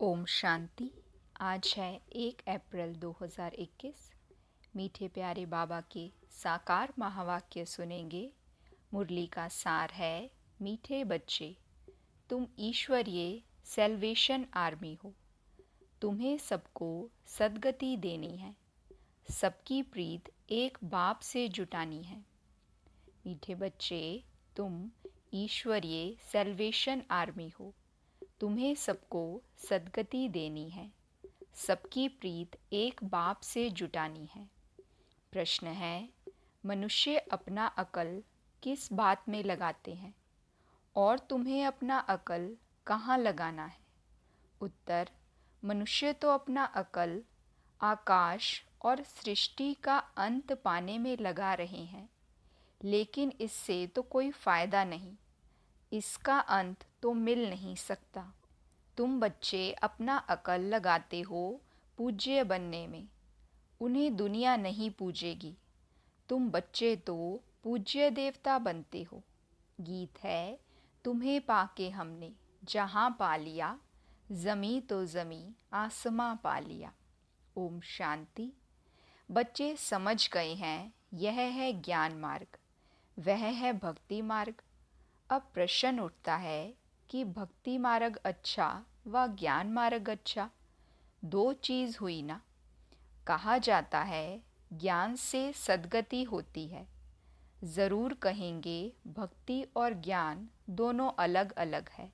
ओम शांति। आज है 1 अप्रैल 2021। मीठे प्यारे बाबा के साकार महावाक्य सुनेंगे। मुरली का सार है, मीठे बच्चे, तुम ईश्वरीय सेल्वेशन आर्मी हो। तुम्हें सबको सद्गति देनी है। सबकी प्रीत एक बाप से जुटानी है। मीठे बच्चे, तुम ईश्वरीय सेल्वेशन आर्मी हो। तुम्हें सबको सद्गति देनी है। सबकी प्रीत एक बाप से जुटानी है। प्रश्न है, मनुष्य अपना अकल किस बात में लगाते हैं और तुम्हें अपना अकल कहाँ लगाना है? उत्तर, मनुष्य तो अपना अकल आकाश और सृष्टि का अंत पाने में लगा रहे हैं, लेकिन इससे तो कोई फ़ायदा नहीं। इसका अंत तो मिल नहीं सकता। तुम बच्चे अपना अकल लगाते हो पूज्य बनने में। उन्हें दुनिया नहीं पूजेगी। तुम बच्चे तो पूज्य देवता बनते हो। गीत है, तुम्हें पाके हमने जहाँ पा लिया, ज़मी तो ज़मी आसमां पा लिया। ओम शांति। बच्चे समझ गए हैं, यह है ज्ञान मार्ग, वह है भक्ति मार्ग। अब प्रश्न उठता है कि भक्ति मार्ग अच्छा व ज्ञान मार्ग अच्छा? दो चीज़ हुई ना। कहा जाता है ज्ञान से सद्गति होती है। ज़रूर कहेंगे भक्ति और ज्ञान दोनों अलग अलग है।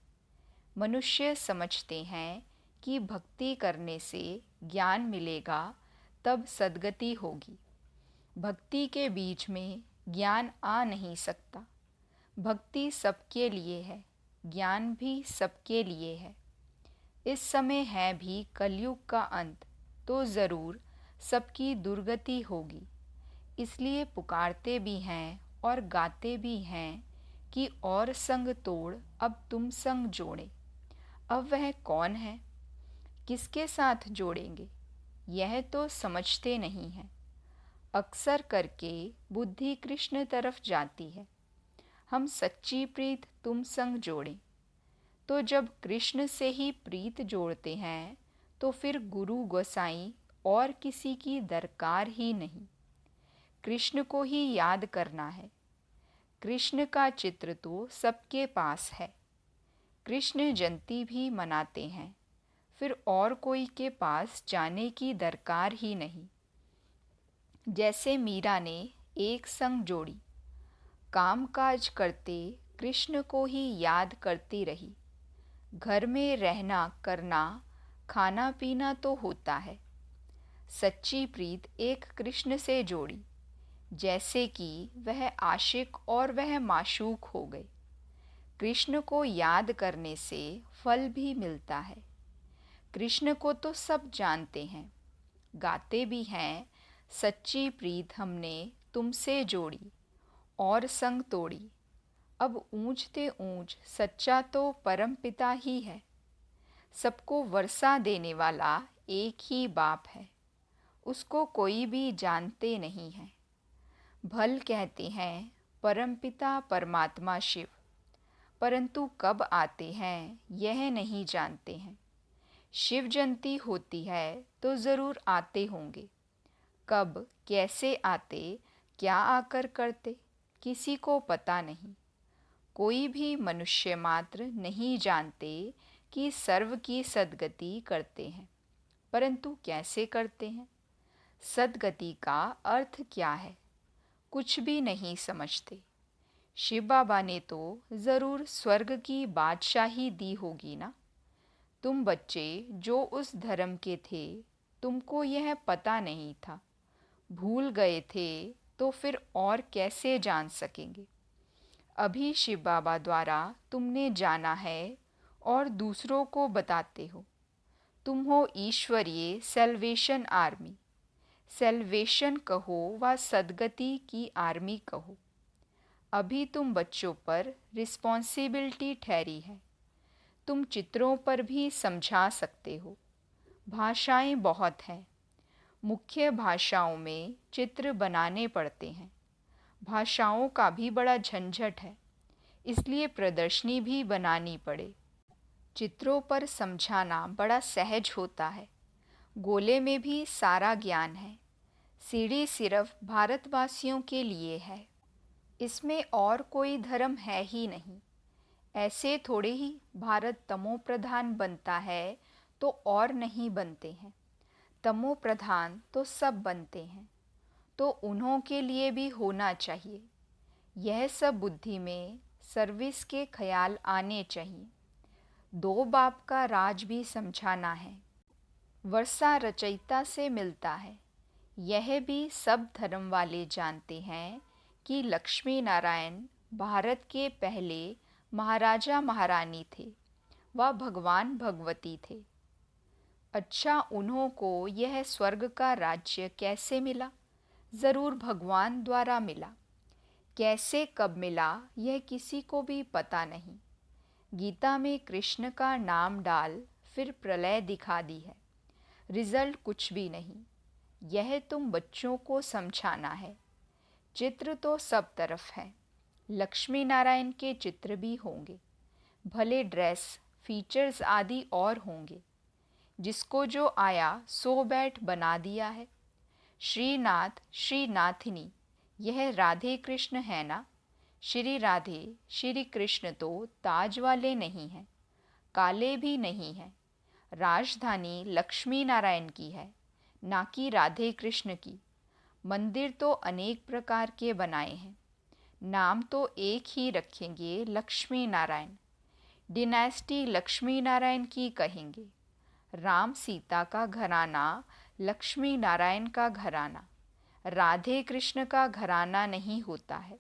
मनुष्य समझते हैं कि भक्ति करने से ज्ञान मिलेगा, तब सद्गति होगी। भक्ति के बीच में ज्ञान आ नहीं सकता। भक्ति सबके लिए है, ज्ञान भी सबके लिए है। इस समय है भी कलयुग का अंत, तो ज़रूर सबकी दुर्गति होगी। इसलिए पुकारते भी हैं और गाते भी हैं कि और संग तोड़ अब तुम संग जोड़े। अब वह कौन है, किसके साथ जोड़ेंगे, यह तो समझते नहीं हैं। अक्सर करके बुद्धि कृष्ण तरफ जाती है। हम सच्ची प्रीत तुम संग जोड़ें। तो जब कृष्ण से ही प्रीत जोड़ते हैं, तो फिर गुरु गोसाई और किसी की दरकार ही नहीं। कृष्ण को ही याद करना है। कृष्ण का चित्र तो सबके पास है। कृष्ण जयंती भी मनाते हैं, फिर और कोई के पास जाने की दरकार ही नहीं। जैसे मीरा ने एक संग जोड़ी, काम काज करते कृष्ण को ही याद करती रही। घर में रहना करना खाना पीना तो होता है। सच्ची प्रीत एक कृष्ण से जोड़ी, जैसे कि वह आशिक और वह माशूक हो गए। कृष्ण को याद करने से फल भी मिलता है। कृष्ण को तो सब जानते हैं, गाते भी हैं, सच्ची प्रीत हमने तुमसे जोड़ी और संग तोड़ी। अब ऊंचते ऊंच सच्चा तो परम पिता ही है। सबको वर्षा देने वाला एक ही बाप है, उसको कोई भी जानते नहीं है। भल कहते हैं परमपिता परमात्मा शिव, परंतु कब आते हैं यह नहीं जानते हैं। शिव जयंती होती है तो ज़रूर आते होंगे। कब कैसे आते, क्या आकर करते, किसी को पता नहीं। कोई भी मनुष्य मात्र नहीं जानते कि सर्व की सद्गति करते हैं, परंतु कैसे करते हैं। सद्गति का अर्थ क्या है, कुछ भी नहीं समझते। शिव बाबा ने तो ज़रूर स्वर्ग की बादशाही दी होगी ना। तुम बच्चे जो उस धर्म के थे, तुमको यह पता नहीं था, भूल गए थे, तो फिर और कैसे जान सकेंगे। अभी शिव बाबा द्वारा तुमने जाना है और दूसरों को बताते हो। तुम हो ईश्वरीय सेल्वेशन आर्मी। सेल्वेशन कहो व सद्गति की आर्मी कहो। अभी तुम बच्चों पर रिस्पॉन्सिबिलिटी ठहरी है। तुम चित्रों पर भी समझा सकते हो। भाषाएं बहुत हैं। मुख्य भाषाओं में चित्र बनाने पड़ते हैं। भाषाओं का भी बड़ा झंझट है, इसलिए प्रदर्शनी भी बनानी पड़े। चित्रों पर समझाना बड़ा सहज होता है। गोले में भी सारा ज्ञान है। सीढ़ी सिर्फ भारतवासियों के लिए है। इसमें और कोई धर्म है ही नहीं। ऐसे थोड़े ही भारत तमो प्रधान बनता है तो और नहीं बनते हैं। तमो प्रधान तो सब बनते हैं, तो उन्हों के लिए भी होना चाहिए। यह सब बुद्धि में सर्विस के ख्याल आने चाहिए। दो बाप का राज भी समझाना है। वर्षा रचयिता से मिलता है। यह भी सब धर्म वाले जानते हैं कि लक्ष्मी नारायण भारत के पहले महाराजा महारानी थे। वह भगवान भगवती थे। अच्छा, उन्हों को यह स्वर्ग का राज्य कैसे मिला? ज़रूर भगवान द्वारा मिला। कैसे कब मिला यह किसी को भी पता नहीं। गीता में कृष्ण का नाम डाल फिर प्रलय दिखा दी है। रिजल्ट कुछ भी नहीं। यह तुम बच्चों को समझाना है। चित्र तो सब तरफ है। लक्ष्मी नारायण के चित्र भी होंगे। भले ड्रेस, फीचर्स आदि और होंगे। जिसको जो आया सो बैठ बना दिया है। श्रीनाथ, श्रीनाथिनी, यह राधे कृष्ण है ना? श्री राधे, श्री कृष्ण तो ताज वाले नहीं हैं, काले भी नहीं हैं। राजधानी लक्ष्मी नारायण की है, ना कि राधे कृष्ण की। मंदिर तो अनेक प्रकार के बनाए हैं। नाम तो एक ही रखेंगे, लक्ष्मी नारायण। डिनेस्टी लक्ष्मी नारायण की कहेंगे। राम सीता का घराना, लक्ष्मी नारायण का घराना, राधे कृष्ण का घराना नहीं होता है।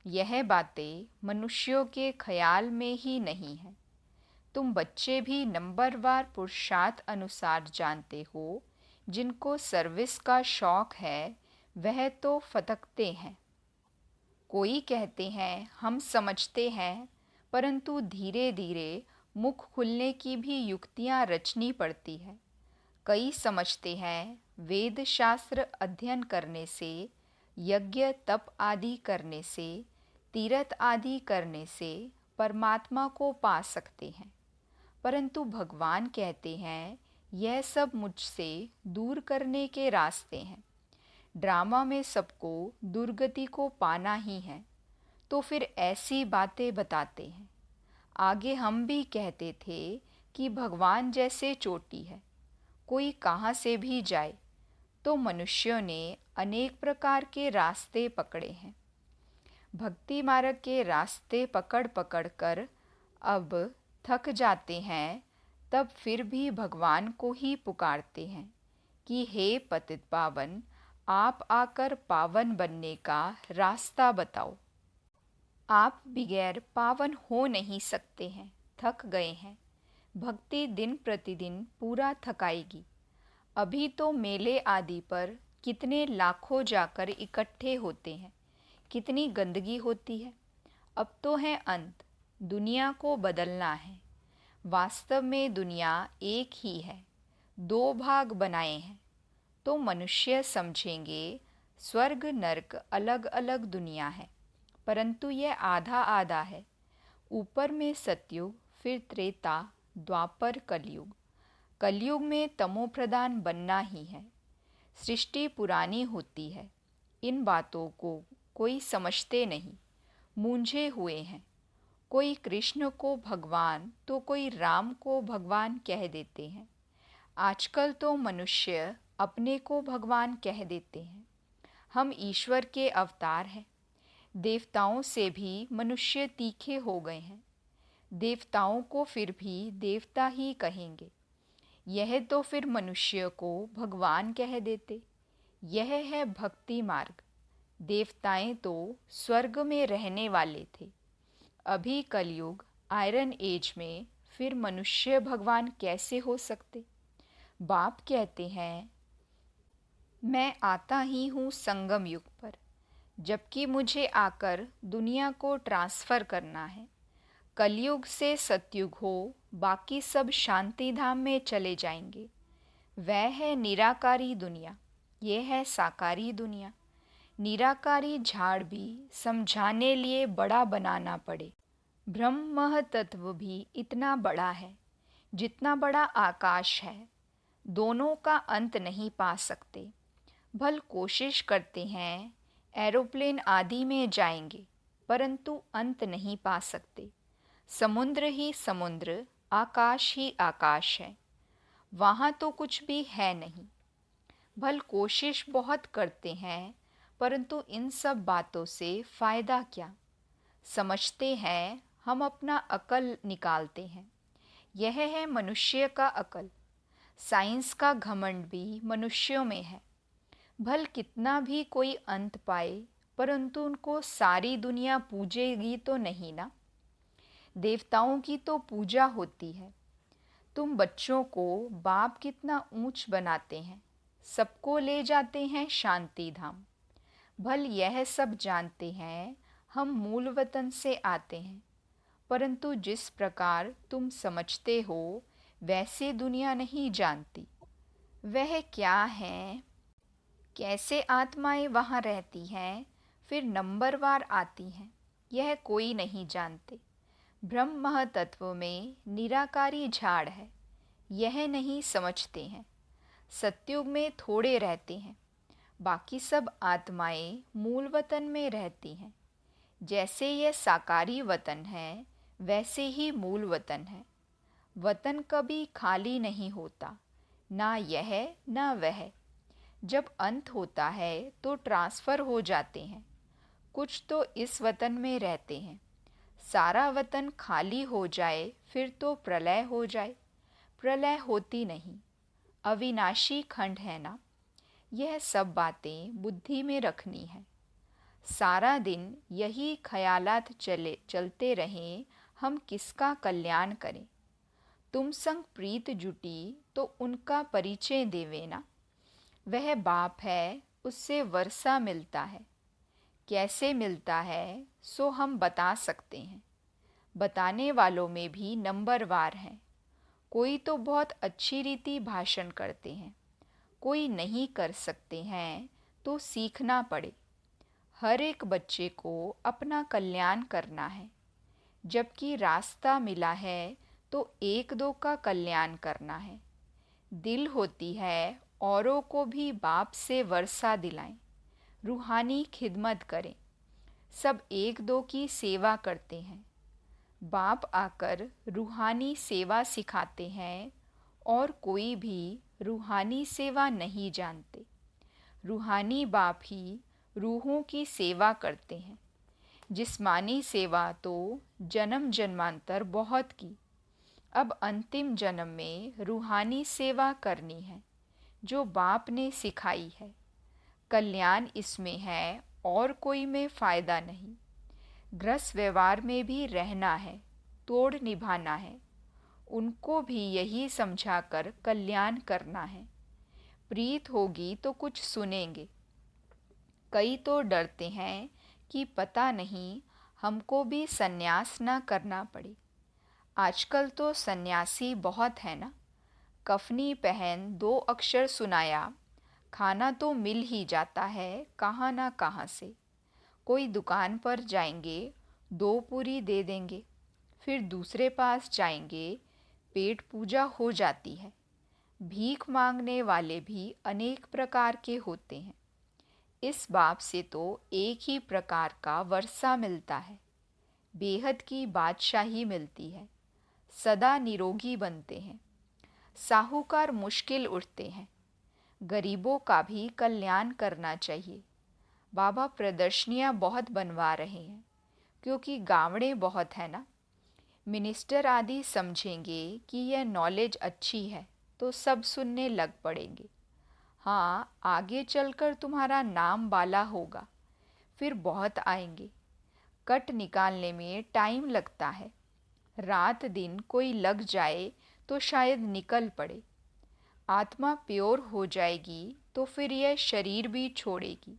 यह बातें मनुष्यों के ख्याल में ही नहीं है। तुम बच्चे भी नंबरवार पुरुषार्थ अनुसार जानते हो। जिनको सर्विस का शौक है वह तो फतकते हैं। कोई कहते हैं हम समझते हैं, परंतु धीरे धीरे मुख खुलने की भी युक्तियाँ रचनी पड़ती है। कई समझते हैं वेद शास्त्र अध्ययन करने से, यज्ञ तप आदि करने से, तीर्थ आदि करने से परमात्मा को पा सकते हैं। परंतु भगवान कहते हैं यह सब मुझसे दूर करने के रास्ते हैं। ड्रामा में सबको दुर्गति को पाना ही है, तो फिर ऐसी बातें बताते हैं। आगे हम भी कहते थे कि भगवान जैसे चोटी है, कोई कहाँ से भी जाए। तो मनुष्यों ने अनेक प्रकार के रास्ते पकड़े हैं। भक्ति मार्ग के रास्ते पकड़ पकड़ कर अब थक जाते हैं, तब फिर भी भगवान को ही पुकारते हैं कि हे पतित पावन, आप आकर पावन बनने का रास्ता बताओ। आप बगैर पावन हो नहीं सकते हैं, थक गए हैं। भक्ति दिन प्रतिदिन पूरा थकाएगी। अभी तो मेले आदि पर कितने लाखों जाकर इकट्ठे होते हैं, कितनी गंदगी होती है। अब तो है अंत, दुनिया को बदलना है। वास्तव में दुनिया एक ही है, दो भाग बनाए हैं। तो मनुष्य समझेंगे स्वर्ग नरक अलग अलग दुनिया है, परंतु यह आधा आधा है। ऊपर में सतयुग, फिर त्रेता, द्वापर, कलयुग। कलयुग में तमो प्रधान बनना ही है। सृष्टि पुरानी होती है। इन बातों को कोई समझते नहीं, मूंझे हुए हैं। कोई कृष्ण को भगवान तो कोई राम को भगवान कह देते हैं। आजकल तो मनुष्य अपने को भगवान कह देते हैं। हम ईश्वर के अवतार हैं। देवताओं से भी मनुष्य तीखे हो गए हैं। देवताओं को फिर भी देवता ही कहेंगे। यह तो फिर मनुष्य को भगवान कह देते। यह है भक्ति मार्ग। देवताएं तो स्वर्ग में रहने वाले थे। अभी कलयुग, आयरन एज में फिर मनुष्य भगवान कैसे हो सकते? बाप कहते हैं मैं आता ही हूँ संगम युग पर, जबकि मुझे आकर दुनिया को ट्रांसफ़र करना है। कलयुग से सतयुग हो, बाकी सब शांति धाम में चले जाएंगे। वह है निराकारी दुनिया, ये है साकारी दुनिया। निराकारी झाड़ भी समझाने लिए बड़ा बनाना पड़े। ब्रह्म तत्व भी इतना बड़ा है जितना बड़ा आकाश है। दोनों का अंत नहीं पा सकते। भल कोशिश करते हैं, एरोप्लेन आदि में जाएंगे, परंतु अंत नहीं पा सकते। समुद्र ही समुद्र, आकाश ही आकाश है, वहाँ तो कुछ भी है नहीं। भल कोशिश बहुत करते हैं, परंतु इन सब बातों से फ़ायदा क्या। समझते हैं, हम अपना अकल निकालते हैं। यह है मनुष्य का अकल। साइंस का घमंड भी मनुष्यों में है। भल कितना भी कोई अंत पाए, परंतु उनको सारी दुनिया पूजेगी तो नहीं ना। देवताओं की तो पूजा होती है। तुम बच्चों को बाप कितना ऊंच बनाते हैं, सबको ले जाते हैं शांति धाम। भल यह सब जानते हैं, हम मूल वतन से आते हैं, परंतु जिस प्रकार तुम समझते हो वैसे दुनिया नहीं जानती। वह क्या है, कैसे आत्माएं वहाँ रहती हैं, फिर नंबरवार आती हैं, यह कोई नहीं जानते। ब्रह्म तत्व में निराकारी झाड़ है, यह नहीं समझते हैं। सत्युग में थोड़े रहते हैं, बाकी सब आत्माएं मूल वतन में रहती हैं। जैसे यह साकारी वतन है, वैसे ही मूल वतन है। वतन कभी खाली नहीं होता, ना यह ना वह। जब अंत होता है तो ट्रांसफ़र हो जाते हैं। कुछ तो इस वतन में रहते हैं। सारा वतन खाली हो जाए फिर तो प्रलय हो जाए। प्रलय होती नहीं, अविनाशी खंड है ना। यह सब बातें बुद्धि में रखनी है। सारा दिन यही ख्यालात चलते रहें, हम किसका कल्याण करें। तुम संग प्रीत जुटी तो उनका परिचय देवे ना। वह बाप है, उससे वर्षा मिलता है। कैसे मिलता है सो हम बता सकते हैं। बताने वालों में भी नंबरवार हैं। कोई तो बहुत अच्छी रीति भाषण करते हैं, कोई नहीं कर सकते हैं तो सीखना पड़े। हर एक बच्चे को अपना कल्याण करना है। जबकि रास्ता मिला है तो एक दो का कल्याण करना है। दिल होती है, औरों को भी बाप से वर्षा दिलाएं, रूहानी खिदमत करें। सब एक दो की सेवा करते हैं। बाप आकर रूहानी सेवा सिखाते हैं, और कोई भी रूहानी सेवा नहीं जानते। रूहानी बाप ही रूहों की सेवा करते हैं। जिस्मानी सेवा तो जन्म जन्मांतर बहुत की। अब अंतिम जन्म में रूहानी सेवा करनी है, जो बाप ने सिखाई है। कल्याण इसमें है और कोई में फ़ायदा नहीं। गृहस्थ व्यवहार में भी रहना है, तोड़ निभाना है। उनको भी यही समझाकर कल्याण करना है। प्रीत होगी तो कुछ सुनेंगे। कई तो डरते हैं कि पता नहीं हमको भी सन्यास ना करना पड़े। आजकल तो सन्यासी बहुत है ना। कफनी पहन 2 अक्षर सुनाया, खाना तो मिल ही जाता है कहाँ ना कहाँ से। कोई दुकान पर जाएंगे, 2 पूरी दे देंगे, फिर दूसरे पास जाएंगे, पेट पूजा हो जाती है। भीख मांगने वाले भी अनेक प्रकार के होते हैं। इस बाप से तो एक ही प्रकार का वर्षा मिलता है। बेहद की बादशाही मिलती है। सदा निरोगी बनते हैं। साहूकार मुश्किल उठते हैं। गरीबों का भी कल्याण करना चाहिए। बाबा प्रदर्शनियाँ बहुत बनवा रहे हैं, क्योंकि गावड़े बहुत है ना। मिनिस्टर आदि समझेंगे कि यह नॉलेज अच्छी है तो सब सुनने लग पड़ेंगे। हाँ, आगे चलकर तुम्हारा नाम बाला होगा, फिर बहुत आएंगे। कट निकालने में टाइम लगता है। रात दिन कोई लग जाए तो शायद निकल पड़े। आत्मा प्योर हो जाएगी तो फिर यह शरीर भी छोड़ेगी।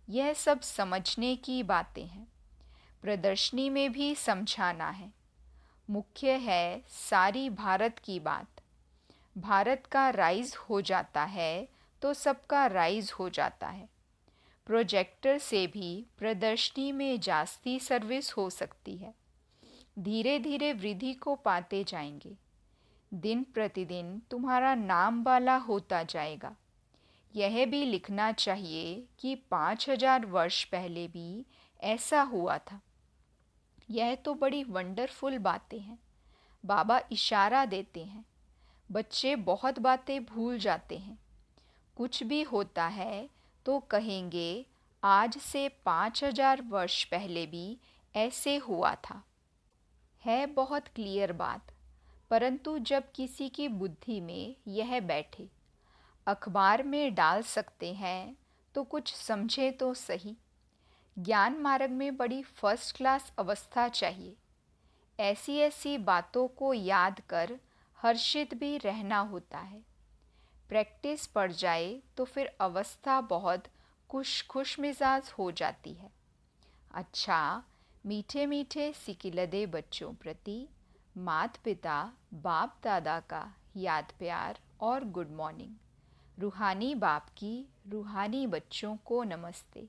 यह सब समझने की बातें हैं। प्रदर्शनी में भी समझाना है। मुख्य है सारी भारत की बात। भारत का राइज हो जाता है तो सबका राइज हो जाता है। प्रोजेक्टर से भी प्रदर्शनी में जास्ती सर्विस हो सकती है। धीरे धीरे वृद्धि को पाते जाएंगे। दिन प्रतिदिन तुम्हारा नाम वाला होता जाएगा। यह भी लिखना चाहिए कि 5000 वर्ष पहले भी ऐसा हुआ था। यह तो बड़ी वंडरफुल बातें हैं। बाबा इशारा देते हैं। बच्चे बहुत बातें भूल जाते हैं। कुछ भी होता है तो कहेंगे आज से 5000 वर्ष पहले भी ऐसे हुआ था। है बहुत क्लियर बात, परंतु जब किसी की बुद्धि में यह बैठे, अखबार में डाल सकते हैं तो कुछ समझे तो सही। ज्ञान मार्ग में बड़ी फर्स्ट क्लास अवस्था चाहिए। ऐसी ऐसी बातों को याद कर हर्षित भी रहना होता है। प्रैक्टिस पड़ जाए तो फिर अवस्था बहुत खुश मिजाज हो जाती है। अच्छा, मीठे मीठे सिकिलदे बच्चों प्रति माता पिता बाप दादा का याद प्यार और गुड मॉर्निंग। रूहानी बाप की रूहानी बच्चों को नमस्ते।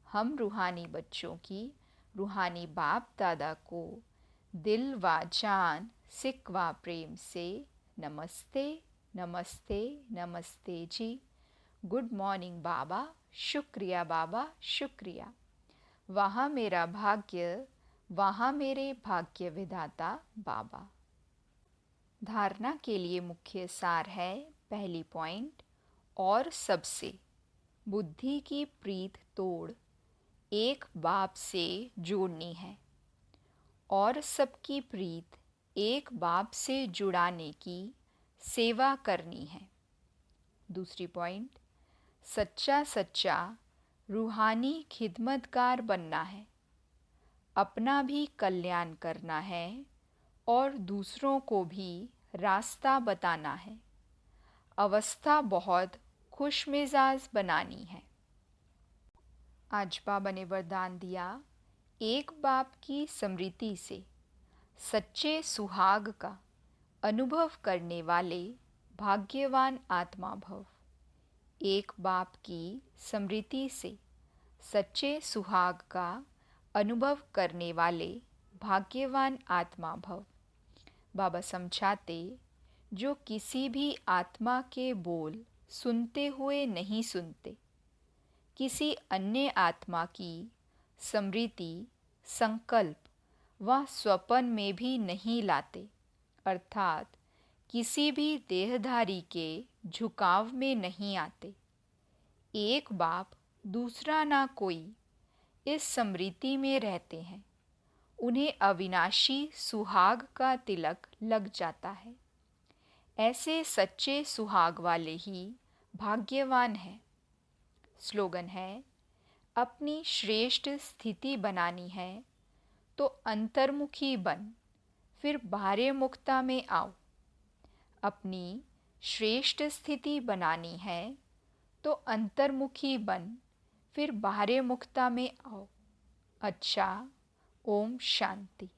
हम रूहानी बच्चों की रूहानी बाप दादा को दिल व जान सिक व प्रेम से नमस्ते नमस्ते नमस्ते जी। गुड मॉर्निंग बाबा, शुक्रिया बाबा, शुक्रिया। वहाँ मेरा भाग्य, वहाँ मेरे भाग्य विधाता बाबा। धारणा के लिए मुख्य सार है। पहली पॉइंट, और सबसे बुद्धि की प्रीत तोड़ एक बाप से जोड़नी है और सबकी प्रीत एक बाप से जुड़ाने की सेवा करनी है। दूसरी पॉइंट, सच्चा सच्चा रूहानी खिदमतगार बनना है। अपना भी कल्याण करना है और दूसरों को भी रास्ता बताना है। अवस्था बहुत खुशमिजाज बनानी है। आज बाबा ने वरदान दिया, एक बाप की स्मृति से सच्चे सुहाग का अनुभव करने वाले भाग्यवान आत्मा भव। एक बाप की स्मृति से सच्चे सुहाग का अनुभव करने वाले भाग्यवान आत्मा भव। बाबा समझाते, जो किसी भी आत्मा के बोल सुनते हुए नहीं सुनते, किसी अन्य आत्मा की स्मृति, संकल्प व स्वप्न में भी नहीं लाते, अर्थात किसी भी देहधारी के झुकाव में नहीं आते। एक बाप दूसरा ना कोई इस स्मृति में रहते हैं। उन्हें अविनाशी सुहाग का तिलक लग जाता है। ऐसे सच्चे सुहाग वाले ही भाग्यवान हैं। स्लोगन है, अपनी श्रेष्ठ स्थिति बनानी है तो अंतर्मुखी बन, फिर बाह्य मुक्ता में आओ। अपनी श्रेष्ठ स्थिति बनानी है तो अंतर्मुखी बन, फिर बाह्य मुक्ता में आओ। अच्छा, ओम शांति।